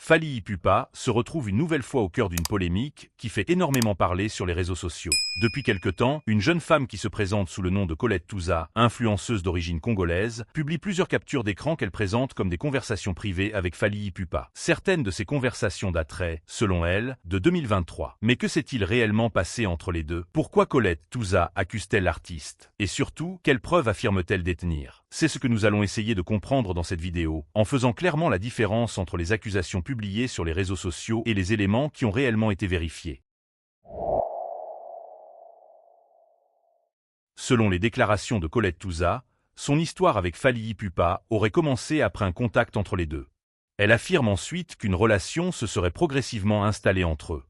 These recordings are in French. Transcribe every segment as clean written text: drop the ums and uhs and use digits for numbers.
Fally Ipupa se retrouve une nouvelle fois au cœur d'une polémique qui fait énormément parler sur les réseaux sociaux. Depuis quelque temps, une jeune femme qui se présente sous le nom de Colette Touza, influenceuse d'origine congolaise, publie plusieurs captures d'écran qu'elle présente comme des conversations privées avec Fally Ipupa. Certaines de ces conversations dateraient, selon elle, de 2023. Mais que s'est-il réellement passé entre les deux? Pourquoi Colette Touza accuse-t-elle l'artiste? Et surtout, quelles preuves affirme-t-elle détenir? C'est ce que nous allons essayer de comprendre dans cette vidéo, en faisant clairement la différence entre les accusations publiées sur les réseaux sociaux et les éléments qui ont réellement été vérifiés. Selon les déclarations de Colette Touza, son histoire avec Fally Ipupa aurait commencé après un contact entre les deux. Elle affirme ensuite qu'une relation se serait progressivement installée entre eux.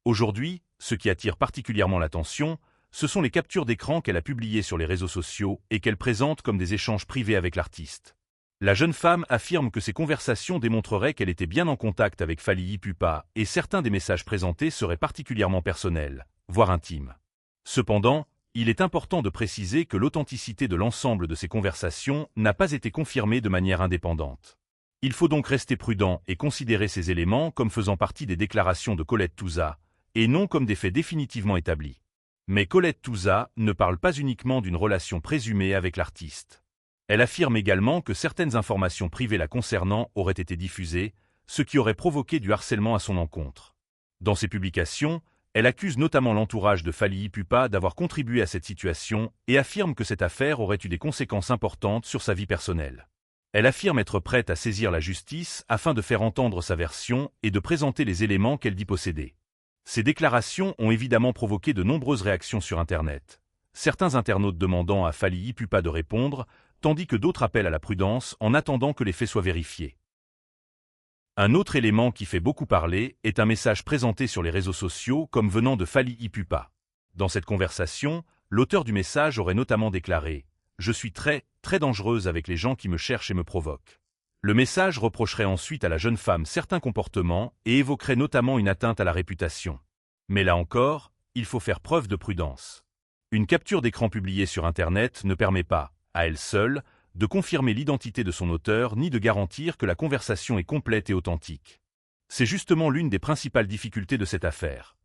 Aujourd'hui, ce qui attire particulièrement l'attention, ce sont les captures d'écran qu'elle a publiées sur les réseaux sociaux et qu'elle présente comme des échanges privés avec l'artiste. La jeune femme affirme que ces conversations démontreraient qu'elle était bien en contact avec Fally Ipupa et certains des messages présentés seraient particulièrement personnels, voire intimes. Cependant, il est important de préciser que l'authenticité de l'ensemble de ces conversations n'a pas été confirmée de manière indépendante. Il faut donc rester prudent et considérer ces éléments comme faisant partie des déclarations de Colette Touza, et non comme des faits définitivement établis. Mais Colette Touza ne parle pas uniquement d'une relation présumée avec l'artiste. Elle affirme également que certaines informations privées la concernant auraient été diffusées, ce qui aurait provoqué du harcèlement à son encontre. Dans ses publications, elle accuse notamment l'entourage de Fally Ipupa d'avoir contribué à cette situation et affirme que cette affaire aurait eu des conséquences importantes sur sa vie personnelle. Elle affirme être prête à saisir la justice afin de faire entendre sa version et de présenter les éléments qu'elle dit posséder. Ces déclarations ont évidemment provoqué de nombreuses réactions sur Internet. Certains internautes demandant à Fally Ipupa de répondre, tandis que d'autres appellent à la prudence en attendant que les faits soient vérifiés. Un autre élément qui fait beaucoup parler est un message présenté sur les réseaux sociaux comme venant de Fally Ipupa. Dans cette conversation, l'auteur du message aurait notamment déclaré « Je suis très dangereuse avec les gens qui me cherchent et me provoquent ». Le message reprocherait ensuite à la jeune femme certains comportements et évoquerait notamment une atteinte à la réputation. Mais là encore, il faut faire preuve de prudence. Une capture d'écran publiée sur Internet ne permet pas, à elle seule, de confirmer l'identité de son auteur ni de garantir que la conversation est complète et authentique. C'est justement l'une des principales difficultés de cette affaire.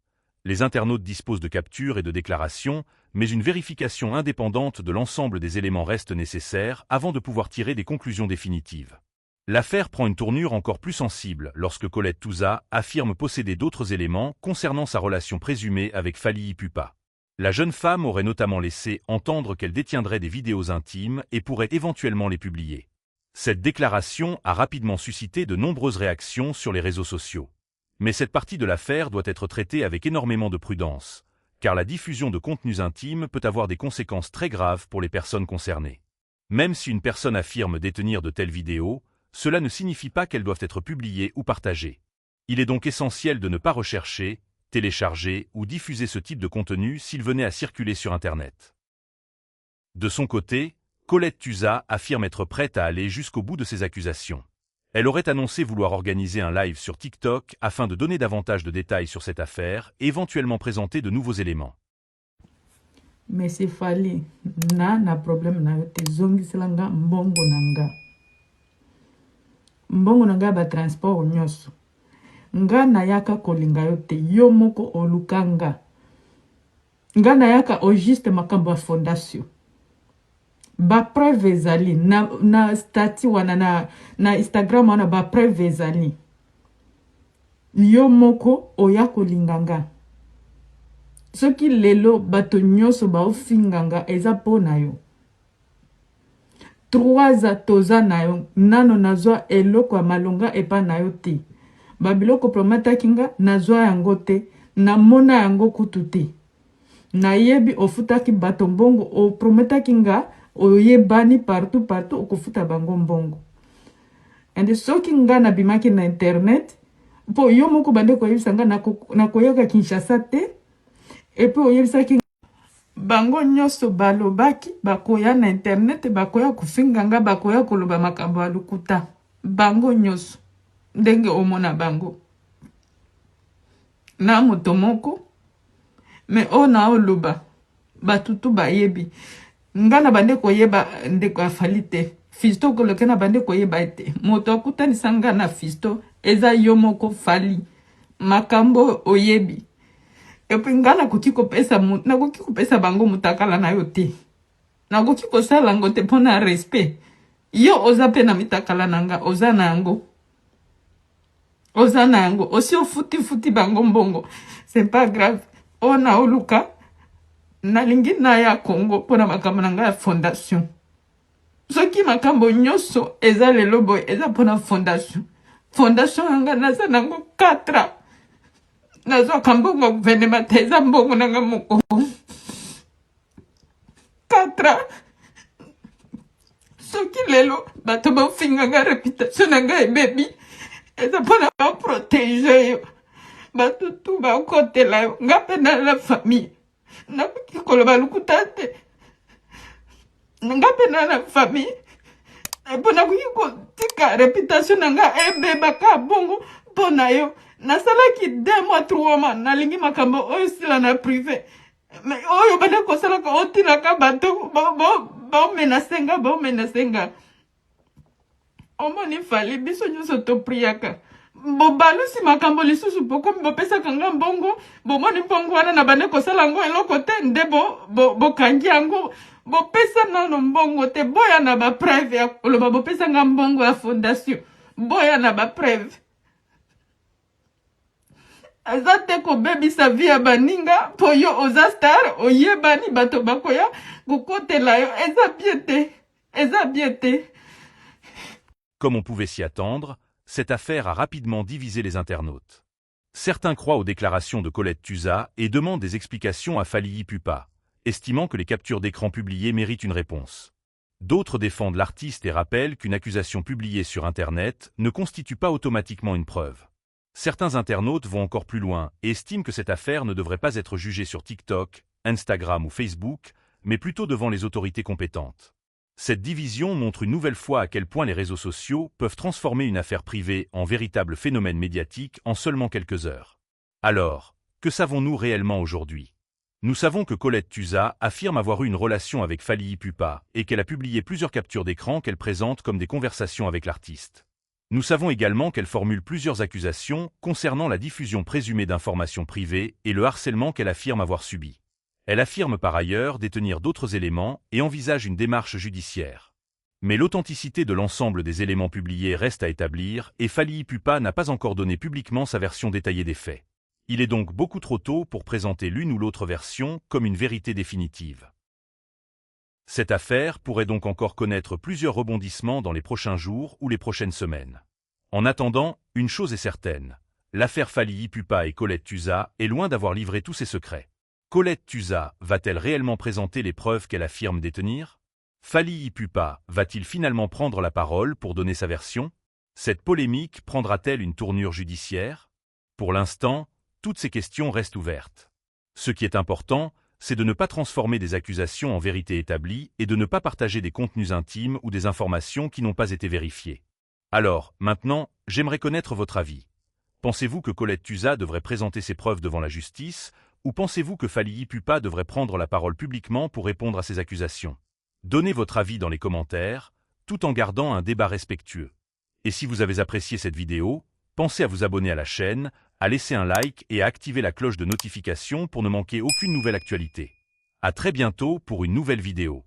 Les internautes disposent de captures et de déclarations, mais une vérification indépendante de l'ensemble des éléments reste nécessaire avant de pouvoir tirer des conclusions définitives. L'affaire prend une tournure encore plus sensible lorsque Colette Touza affirme posséder d'autres éléments concernant sa relation présumée avec Fally Ipupa. La jeune femme aurait notamment laissé entendre qu'elle détiendrait des vidéos intimes et pourrait éventuellement les publier. Cette déclaration a rapidement suscité de nombreuses réactions sur les réseaux sociaux. Mais cette partie de l'affaire doit être traitée avec énormément de prudence, car la diffusion de contenus intimes peut avoir des conséquences très graves pour les personnes concernées. Même si une personne affirme détenir de telles vidéos, cela ne signifie pas qu'elles doivent être publiées ou partagées. Il est donc essentiel de ne pas rechercher, télécharger ou diffuser ce type de contenu s'il venait à circuler sur Internet. De son côté, Colette Touza affirme être prête à aller jusqu'au bout de ses accusations. Elle aurait annoncé vouloir organiser un live sur TikTok afin de donner davantage de détails sur cette affaire et éventuellement présenter de nouveaux éléments. Mais c'est Fally, na problème na yo te zongiselanga mbongo nanga. Mbongo nanga ba transport nyoso. Nga na yaka kolinga yo te yo moko olukanga. Nga na yaka o juste makambo ya fondation. Ba preuve ezali na stati wana na Instagram wana ba preuve ezali. Yo moko oya kolinganga. Soki lelo bato nyoso ba ofinganga eza po na yo. 3 toza na yo nano nazwa eloko ya malonga epa na yo te. Babiloko prometa kinga nazwa yango te, namona yango kutu te. Nayebi ofutaki bato mbongo o prometa kinga oyebani partout okufuta bango mbongo. Ende soki nga na bimaki na internet, po yo moko bande koyebisa nga na koyoka Kinshasa te, epe oyebisaki bango nyoso balobaki bakoya na internet bakoya kufinga nga bakoya koloba makambo ya lukuta. Bango nyoso ndenge omona bango na moto moko me ona oloba batutu bayebi nga na bande koyeba ndeko ya Fally te. Fisto koloke na bande koyeba ete moto akutanisa nga na Fisto eza yo moko Fally makambo oyebi epi nga nakoki kopesa bango mutakala na yo te, nakoki kosala yango te mpona respect. Yo oza pe na mitakala na nga, oza na yango osi ofuti bango mbongo, c'est pas grave. Ona oluka nalingi na ya Congo mpona makambo na nga ya fondation. Soki makambo nyonso eza lelo boy eza mpona fondation yanga naza nango 4 nazwaka mbongo gouvernement te eza mbongo nanga moko 4. Soki lelo bato bafinganga reputation na ngai ebebi eza mpona baprotege yo, bato tu bakotela yo, nga mpe na la famille nakoki koloba lokuta te, nga mpe na la famille mpo nakoki kotika reputation na nga ebebaka bongo mpo na yo. Nasalaki 2 mois 3 mois nalingi makambo oyo sila na privé, mais oyo bana kosalaka otinaka bato bomenasenga omoni Fally biso nyonso topriaka bobalusi makambo lisusu po komi bopesaka nga mbongo, bomoni mbongo wana na bande kosala yango eloko te nde bokangi yango bopesa nano mbongo te. Boya na bapreve ya koloba bopesa nga mbongo ya fondation, boya na bapreve aza te kobebisa vie ya baninga po yo oza star oyebani bato bakoya kokotela yo, eza bien te. Comme on pouvait s'y attendre, cette affaire a rapidement divisé les internautes. Certains croient aux déclarations de Colette Tuzat et demandent des explications à Fally Ipupa, estimant que les captures d'écran publiées méritent une réponse. D'autres défendent l'artiste et rappellent qu'une accusation publiée sur Internet ne constitue pas automatiquement une preuve. Certains internautes vont encore plus loin et estiment que cette affaire ne devrait pas être jugée sur TikTok, Instagram ou Facebook, mais plutôt devant les autorités compétentes. Cette division montre une nouvelle fois à quel point les réseaux sociaux peuvent transformer une affaire privée en véritable phénomène médiatique en seulement quelques heures. Alors, que savons-nous réellement aujourd'hui? Nous savons que Colette Tuzat affirme avoir eu une relation avec Fally Ipupa et qu'elle a publié plusieurs captures d'écran qu'elle présente comme des conversations avec l'artiste. Nous savons également qu'elle formule plusieurs accusations concernant la diffusion présumée d'informations privées et le harcèlement qu'elle affirme avoir subi. Elle affirme par ailleurs détenir d'autres éléments et envisage une démarche judiciaire. Mais l'authenticité de l'ensemble des éléments publiés reste à établir et Fally Ipupa n'a pas encore donné publiquement sa version détaillée des faits. Il est donc beaucoup trop tôt pour présenter l'une ou l'autre version comme une vérité définitive. Cette affaire pourrait donc encore connaître plusieurs rebondissements dans les prochains jours ou les prochaines semaines. En attendant, une chose est certaine, l'affaire Fally Ipupa et Colette Tuzat est loin d'avoir livré tous ses secrets. Colette Tuzat va-t-elle réellement présenter les preuves qu'elle affirme détenir? Fally Ipupa va-t-il finalement prendre la parole pour donner sa version? Cette polémique prendra-t-elle une tournure judiciaire? Pour l'instant, toutes ces questions restent ouvertes. Ce qui est important, c'est de ne pas transformer des accusations en vérité établie et de ne pas partager des contenus intimes ou des informations qui n'ont pas été vérifiées. Alors, maintenant, j'aimerais connaître votre avis. Pensez-vous que Colette Tuzat devrait présenter ses preuves devant la justice, ou pensez-vous que Fally Ipupa devrait prendre la parole publiquement pour répondre à ces accusations? Donnez votre avis dans les commentaires, tout en gardant un débat respectueux. Et si vous avez apprécié cette vidéo, pensez à vous abonner à la chaîne, à laisser un like et à activer la cloche de notification pour ne manquer aucune nouvelle actualité. À très bientôt pour une nouvelle vidéo.